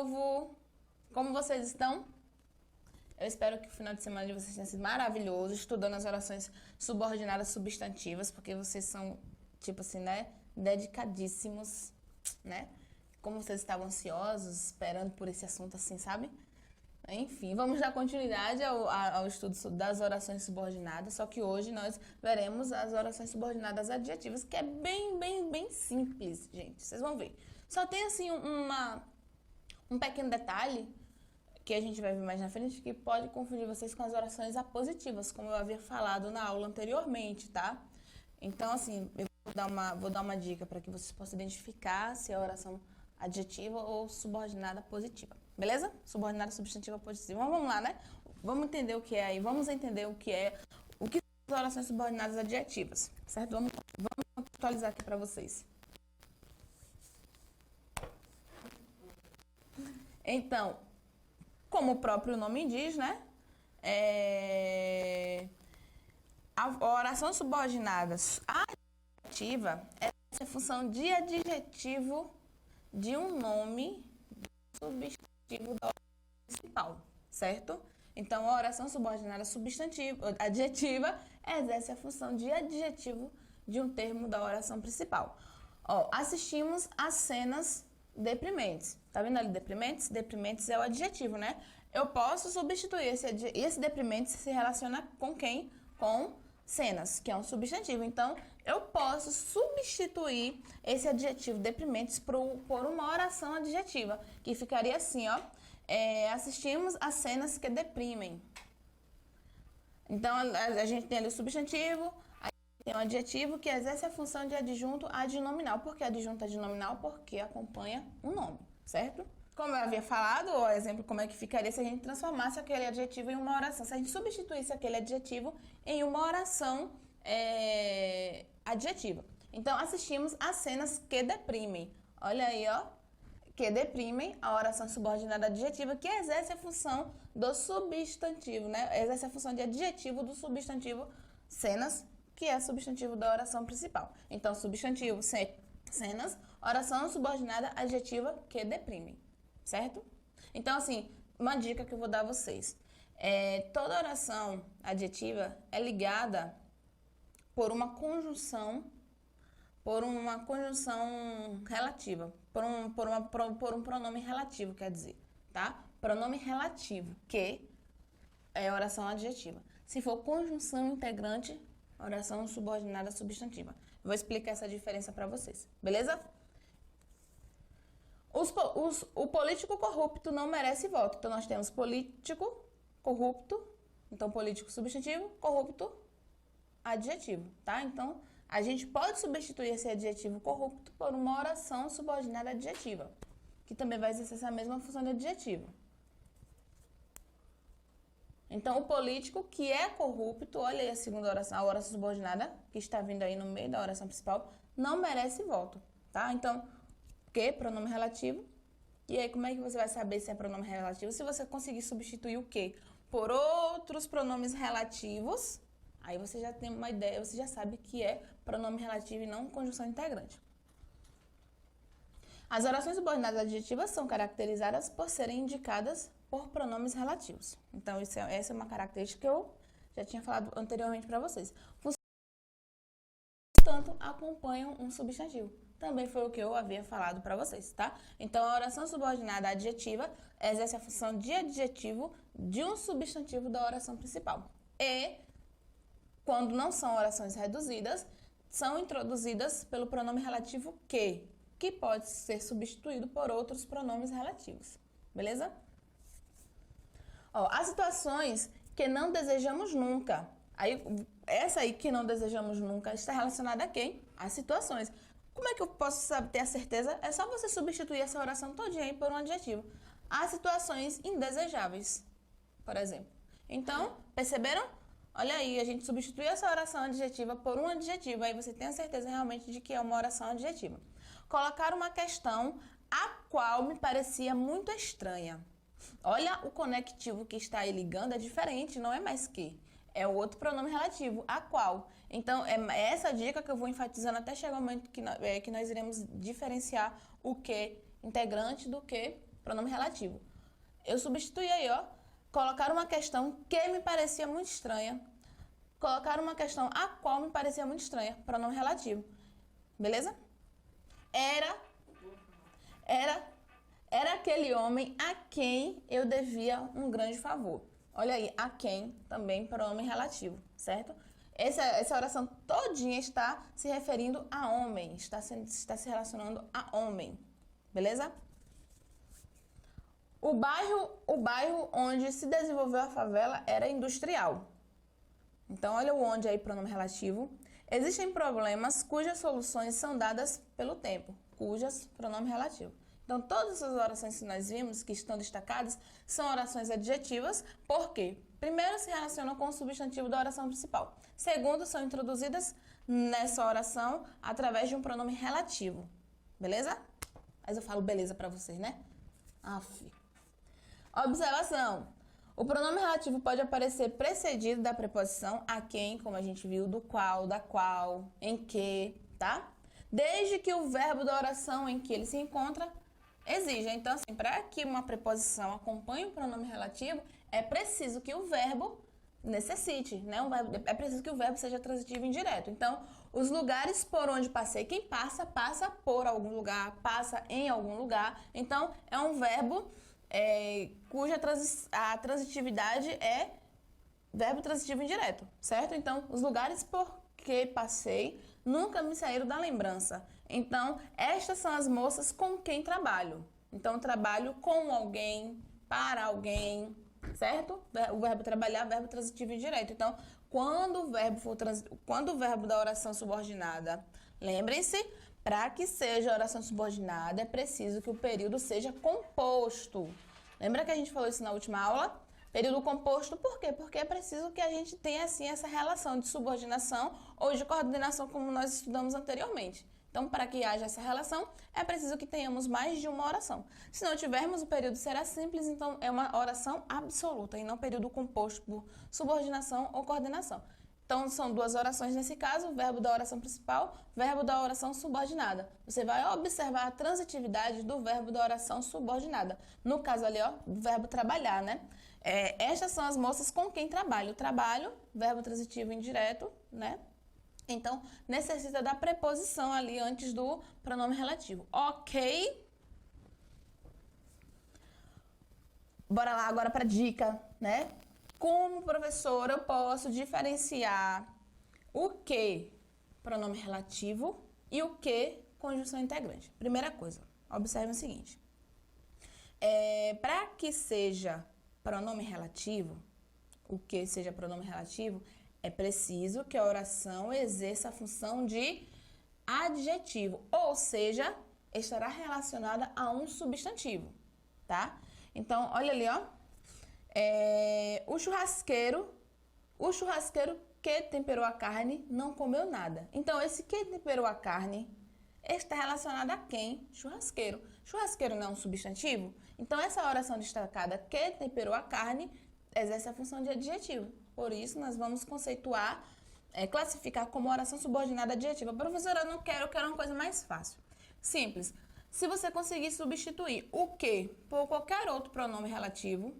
povo! Como vocês estão? Eu espero que o final de semana de vocês tenha sido maravilhoso, estudando as orações subordinadas substantivas, porque vocês são, tipo assim, né, dedicadíssimos, né? Como vocês estavam ansiosos, esperando por esse assunto assim, sabe? Enfim, vamos dar continuidade ao estudo das orações subordinadas, só que hoje nós veremos as orações subordinadas adjetivas, que é bem simples, gente, vocês vão ver. Só tem, assim, um pequeno detalhe que a gente vai ver mais na frente, que pode confundir vocês com as orações apositivas, como eu havia falado na aula anteriormente, tá? Então, assim, eu vou dar uma dica para que vocês possam identificar se é a oração adjetiva ou subordinada positiva, beleza? Subordinada substantiva positiva. Mas vamos lá, né? Vamos entender o que é aí, vamos entender o que são as orações subordinadas adjetivas, certo? Vamos atualizar aqui para vocês. Então, como o próprio nome diz, né? A oração subordinada adjetiva é a função de adjetivo de um nome substantivo da oração principal, certo? Então, a oração subordinada adjetiva exerce a função de adjetivo de um termo da oração principal. Ó, assistimos a cenas deprimentes. Tá vendo ali deprimentes? Deprimentes é o adjetivo, né? Eu posso substituir esse deprimente se relaciona com quem? Com cenas, que é um substantivo. Então, eu posso substituir esse adjetivo deprimentes por uma oração adjetiva, que ficaria assim, ó. Assistimos a cenas que deprimem. Então, a gente tem ali o substantivo, aí tem o adjetivo que exerce a função de adjunto adnominal. Por que adjunto adnominal? Porque acompanha um nome, certo? Como eu havia falado, o exemplo, como é que ficaria se a gente transformasse aquele adjetivo em uma oração, se a gente substituísse aquele adjetivo em uma oração adjetiva. Então, assistimos a cenas que deprimem. Olha aí, ó, que deprimem, a oração subordinada adjetiva, que exerce a função do substantivo, né? Exerce a função de adjetivo do substantivo cenas, que é substantivo da oração principal. Então, substantivo cenas, oração subordinada adjetiva que deprimem. Certo? Então, assim, uma dica que eu vou dar a vocês. Toda oração adjetiva é ligada por uma conjunção relativa, por um pronome relativo, quer dizer, tá? Pronome relativo, que é oração adjetiva. Se for conjunção integrante, oração subordinada substantiva. Vou explicar essa diferença para vocês, beleza? O político corrupto não merece voto. Então, nós temos político, corrupto, então político substantivo, corrupto adjetivo, tá? Então, a gente pode substituir esse adjetivo corrupto por uma oração subordinada adjetiva, que também vai exercer essa mesma função de adjetivo. Então, o político que é corrupto, olha aí a segunda oração, a oração subordinada, que está vindo aí no meio da oração principal, não merece voto, tá? Então, que? Pronome relativo. E aí, como é que você vai saber se é pronome relativo? Se você conseguir substituir o que por outros pronomes relativos, aí você já tem uma ideia, você já sabe que é pronome relativo e não conjunção integrante. As orações subordinadas adjetivas são caracterizadas por serem indicadas por pronomes relativos. Então, essa é uma característica que eu já tinha falado anteriormente para vocês. Portanto, acompanham um substantivo. Também foi o que eu havia falado para vocês, tá? Então, a oração subordinada adjetiva exerce a função de adjetivo de um substantivo da oração principal. E, quando não são orações reduzidas, são introduzidas pelo pronome relativo que pode ser substituído por outros pronomes relativos. Beleza? Ó, as situações que não desejamos nunca. Aí, essa aí que não desejamos nunca está relacionada a quem? As situações. Como é que eu posso ter a certeza? É só você substituir essa oração todinha aí por um adjetivo. Há situações indesejáveis, por exemplo. Então, perceberam? Olha aí, a gente substitui essa oração adjetiva por um adjetivo. Aí você tem a certeza realmente de que é uma oração adjetiva. Colocar uma questão a qual me parecia muito estranha. Olha o conectivo que está aí ligando, é diferente, não é mais que. É o outro pronome relativo, a qual. Então, é essa dica que eu vou enfatizando até chegar o momento que nós iremos diferenciar o que integrante do que pronome relativo. Eu substituí aí, ó, colocar uma questão que me parecia muito estranha, colocar uma questão a qual me parecia muito estranha, pronome relativo. Beleza? Era aquele homem a quem eu devia um grande favor. Olha aí, a quem também pronome relativo, certo? Essa oração todinha está se referindo a homem, está se relacionando a homem, beleza? O bairro onde se desenvolveu a favela era industrial. Então, olha o onde aí, pronome relativo. Existem problemas cujas soluções são dadas pelo tempo, cujas, pronome relativo. Então, todas essas orações que nós vimos, que estão destacadas, são orações adjetivas, por quê? Primeiro, se relacionam com o substantivo da oração principal. Segundo, são introduzidas nessa oração através de um pronome relativo. Beleza? Mas eu falo beleza pra vocês, né? Aff. Observação. O pronome relativo pode aparecer precedido da preposição a quem, como a gente viu, do qual, da qual, em que, tá? Desde que o verbo da oração em que ele se encontra exija. Então, assim, para que uma preposição acompanhe o pronome relativo, é preciso que o verbo necessite, né? É preciso que o verbo seja transitivo indireto. Então, os lugares por onde passei, quem passa, passa por algum lugar, passa em algum lugar. Então, é um verbo cuja a transitividade é verbo transitivo indireto, certo? Então, os lugares por que passei nunca me saíram da lembrança. Então, estas são as moças com quem trabalho. Então, trabalho com alguém, para alguém, certo? O verbo trabalhar, verbo transitivo indireto. Então, quando o verbo da oração subordinada, lembrem-se, para que seja oração subordinada, é preciso que o período seja composto. Lembra que a gente falou isso na última aula? Período composto, por quê? Porque é preciso que a gente tenha, assim, essa relação de subordinação ou de coordenação, como nós estudamos anteriormente. Então, para que haja essa relação, é preciso que tenhamos mais de uma oração. Se não tivermos, o período será simples, então é uma oração absoluta, e não período composto por subordinação ou coordenação. Então, são duas orações nesse caso, verbo da oração principal, verbo da oração subordinada. Você vai observar a transitividade do verbo da oração subordinada. No caso ali, ó, o verbo trabalhar, né? Estas são as moças com quem trabalho. Trabalho, verbo transitivo indireto, né? Então, necessita da preposição ali antes do pronome relativo. Ok? Bora lá agora para dica, né? Como professora, eu posso diferenciar o que pronome relativo e o que conjunção integrante. Primeira coisa, observe o seguinte. Para que seja pronome relativo, o que seja pronome relativo, é preciso que a oração exerça a função de adjetivo, ou seja, estará relacionada a um substantivo, tá? Então, olha ali, ó. O churrasqueiro que temperou a carne não comeu nada. Então, esse que temperou a carne está relacionado a quem? Churrasqueiro. Churrasqueiro não é um substantivo? Então, essa oração destacada, que temperou a carne, exerce a função de adjetivo. Por isso, nós vamos conceituar, classificar como oração subordinada adjetiva. Professora, eu quero uma coisa mais fácil. Simples. Se você conseguir substituir o que por qualquer outro pronome relativo,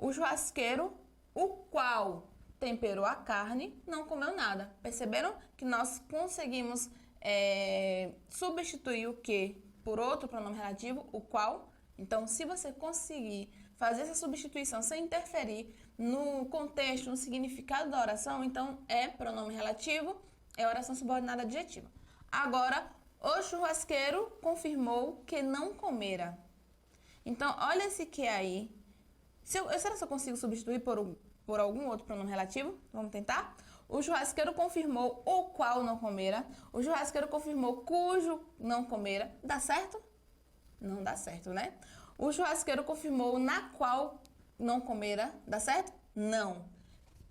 o churrasqueiro, o qual temperou a carne, não comeu nada. Perceberam que nós conseguimos substituir o que por outro pronome relativo, o qual? Então, se você conseguir fazer essa substituição sem interferir no contexto, no significado da oração, então é pronome relativo, é oração subordinada adjetiva. Agora, o churrasqueiro confirmou que não comera. Então, olha esse que aí. Será que eu consigo substituir por algum outro pronome relativo? Vamos tentar? O churrasqueiro confirmou o qual não comera. O churrasqueiro confirmou cujo não comera. Dá certo? Não dá certo, né? O churrasqueiro confirmou na qual não comera. Dá certo? Não.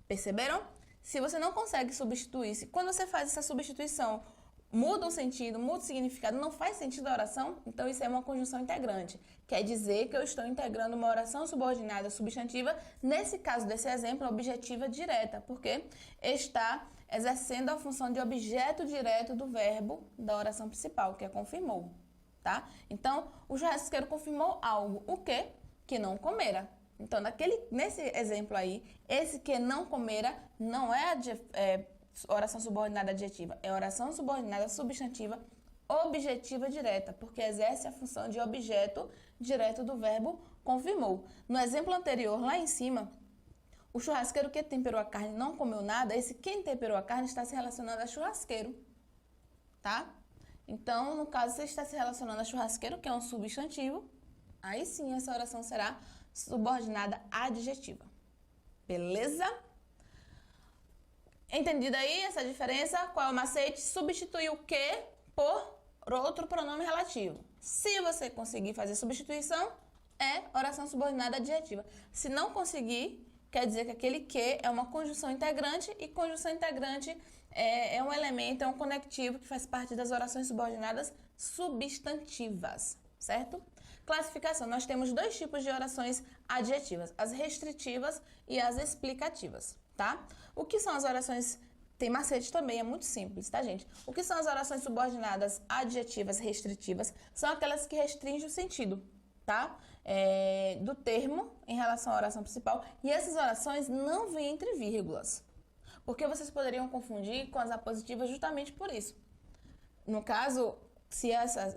Perceberam? Se você não consegue substituir, quando você faz essa substituição, muda o sentido, muda o significado, não faz sentido a oração, então isso é uma conjunção integrante. Quer dizer que eu estou integrando uma oração subordinada substantiva, nesse caso desse exemplo, objetiva direta, porque está exercendo a função de objeto direto do verbo da oração principal, que é confirmou, tá? Então, o churrasqueiro confirmou algo. O quê? Que não comera. Então, nesse exemplo aí, esse que não comera não é oração subordinada adjetiva, é oração subordinada substantiva objetiva direta, porque exerce a função de objeto direto do verbo confirmou. No exemplo anterior, lá em cima, o churrasqueiro que temperou a carne não comeu nada, esse quem temperou a carne está se relacionando a churrasqueiro, tá? Então, no caso, você está se relacionando a churrasqueiro, que é um substantivo, aí sim essa oração será subordinada adjetiva. Beleza? Entendida aí essa diferença? Qual é o macete? Substituir o que por outro pronome relativo. Se você conseguir fazer substituição, é oração subordinada adjetiva. Se não conseguir, quer dizer que aquele que é uma conjunção integrante, e conjunção integrante é um elemento, é um conectivo que faz parte das orações subordinadas substantivas, certo? Classificação. Nós temos dois tipos de orações adjetivas, as restritivas e as explicativas, tá? O que são as orações... Tem macete também, é muito simples, tá, gente? O que são as orações subordinadas adjetivas restritivas? São aquelas que restringem o sentido, tá? Do termo em relação à oração principal. E essas orações não vêm entre vírgulas, porque vocês poderiam confundir com as apositivas justamente por isso. No caso,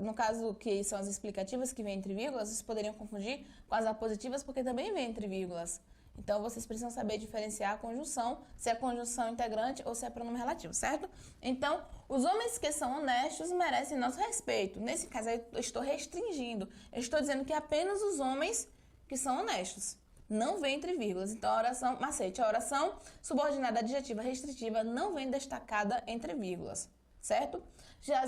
no caso que são as explicativas que vêm entre vírgulas, vocês poderiam confundir com as apositivas porque também vêm entre vírgulas. Então, vocês precisam saber diferenciar a conjunção, se é conjunção integrante ou se é pronome relativo, certo? Então, os homens que são honestos merecem nosso respeito. Nesse caso, eu estou restringindo. Eu estou dizendo que apenas os homens que são honestos. Não vem entre vírgulas. Então, a oração, macete, a oração subordinada adjetiva restritiva não vem destacada entre vírgulas, certo? Já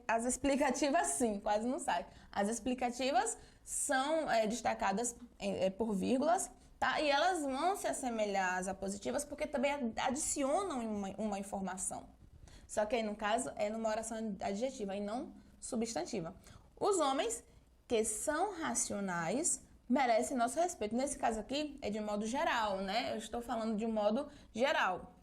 as explicativas, sim, quase não sai. As explicativas são destacadas por vírgulas, tá? E elas vão se assemelhar às apositivas porque também adicionam uma informação. Só que aí, no caso, é numa oração adjetiva e não substantiva. Os homens que são racionais merecem nosso respeito. Nesse caso aqui, é de modo geral, né? Eu estou falando de um modo geral,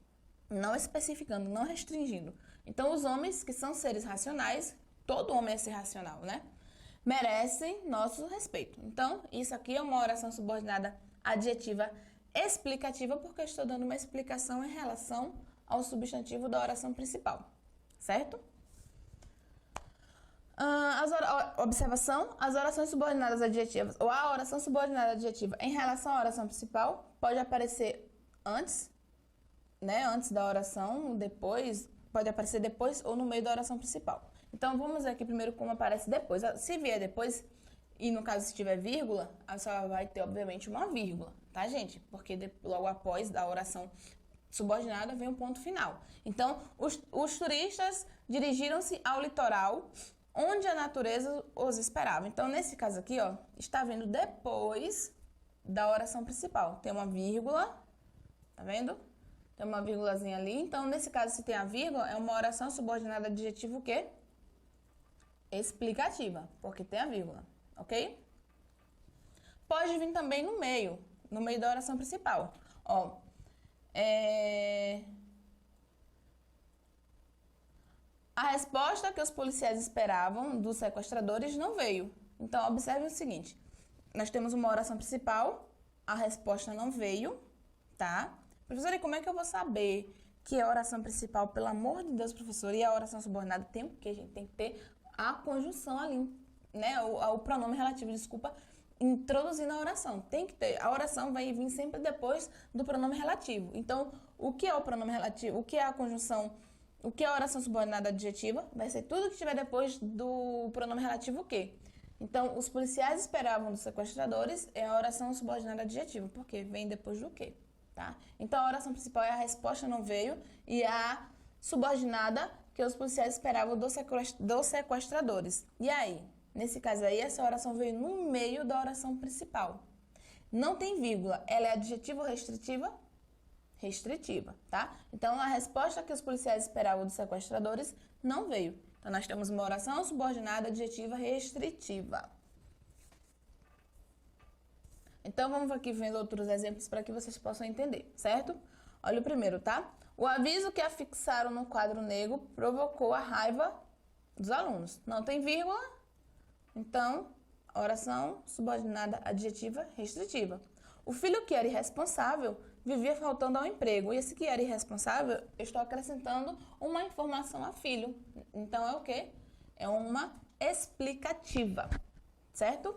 não especificando, não restringindo. Então, os homens que são seres racionais, todo homem é ser racional, né? Merecem nosso respeito. Então, isso aqui é uma oração subordinada adjetiva explicativa, porque eu estou dando uma explicação em relação ao substantivo da oração principal, certo? Observação, as orações subordinadas adjetivas, ou a oração subordinada adjetiva em relação à oração principal, pode aparecer antes, né? Antes da oração, depois, pode aparecer depois ou no meio da oração principal. Então, vamos ver aqui primeiro como aparece depois. Se vier depois, e no caso se tiver vírgula, a senhora vai ter, obviamente, uma vírgula, tá, gente? Porque logo após da oração subordinada vem um ponto final. Então, os turistas dirigiram-se ao litoral, onde a natureza os esperava. Então, nesse caso aqui, ó, está vindo depois da oração principal. Tem uma vírgula, tá vendo? Tem uma vírgulazinha ali. Então, nesse caso, se tem a vírgula, é uma oração subordinada adjetiva o quê? Explicativa, porque tem a vírgula, ok? Pode vir também no meio da oração principal. Ó, a resposta que os policiais esperavam dos sequestradores não veio. Então, observe o seguinte. Nós temos uma oração principal, a resposta não veio, tá? Professora, e como é que eu vou saber que é a oração principal? Pelo amor de Deus, professor, e a oração subordinada tem o quê? A gente tem que ter a conjunção ali, né? O pronome relativo, desculpa, introduzindo a oração. Tem que ter. A oração vai vir sempre depois do pronome relativo. Então, o que é o pronome relativo? O que é a conjunção? O que é a oração subordinada adjetiva? Vai ser tudo que estiver depois do pronome relativo o quê? Então, os policiais esperavam dos sequestradores é a oração subordinada adjetiva, porque vem depois do quê? Tá? Então, a oração principal é a resposta não veio e a subordinada que os policiais esperavam dos sequestradores. E aí? Nesse caso aí, essa oração veio no meio da oração principal. Não tem vírgula. Ela é adjetiva ou restritiva? Restritiva, tá? Então, a resposta que os policiais esperavam dos sequestradores não veio. Então, nós temos uma oração subordinada adjetiva restritiva. Então, vamos aqui vendo outros exemplos para que vocês possam entender, certo? Olha o primeiro, tá? O aviso que afixaram no quadro negro provocou a raiva dos alunos. Não tem vírgula, então, oração subordinada adjetiva restritiva. O filho que era irresponsável vivia faltando ao emprego. E esse que era irresponsável, eu estou acrescentando uma informação a filho. Então, é o quê? É uma explicativa, certo?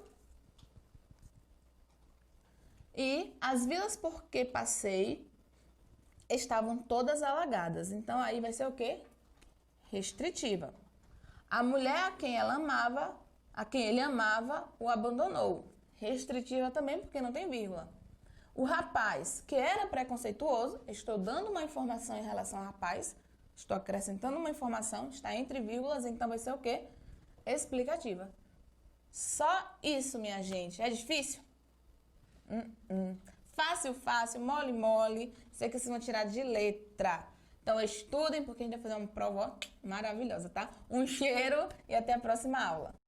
E as vilas por que passei estavam todas alagadas. Então, aí vai ser o quê? Restritiva. A mulher a quem ele amava, o abandonou. Restritiva também, porque não tem vírgula. O rapaz, que era preconceituoso, estou dando uma informação em relação ao rapaz, estou acrescentando uma informação, está entre vírgulas, então vai ser o quê? Explicativa. Só isso, minha gente. É difícil? Fácil, fácil, mole, mole. Sei que vocês vão tirar de letra. Então, estudem, porque a gente vai fazer uma prova maravilhosa, tá? Um cheiro e até a próxima aula.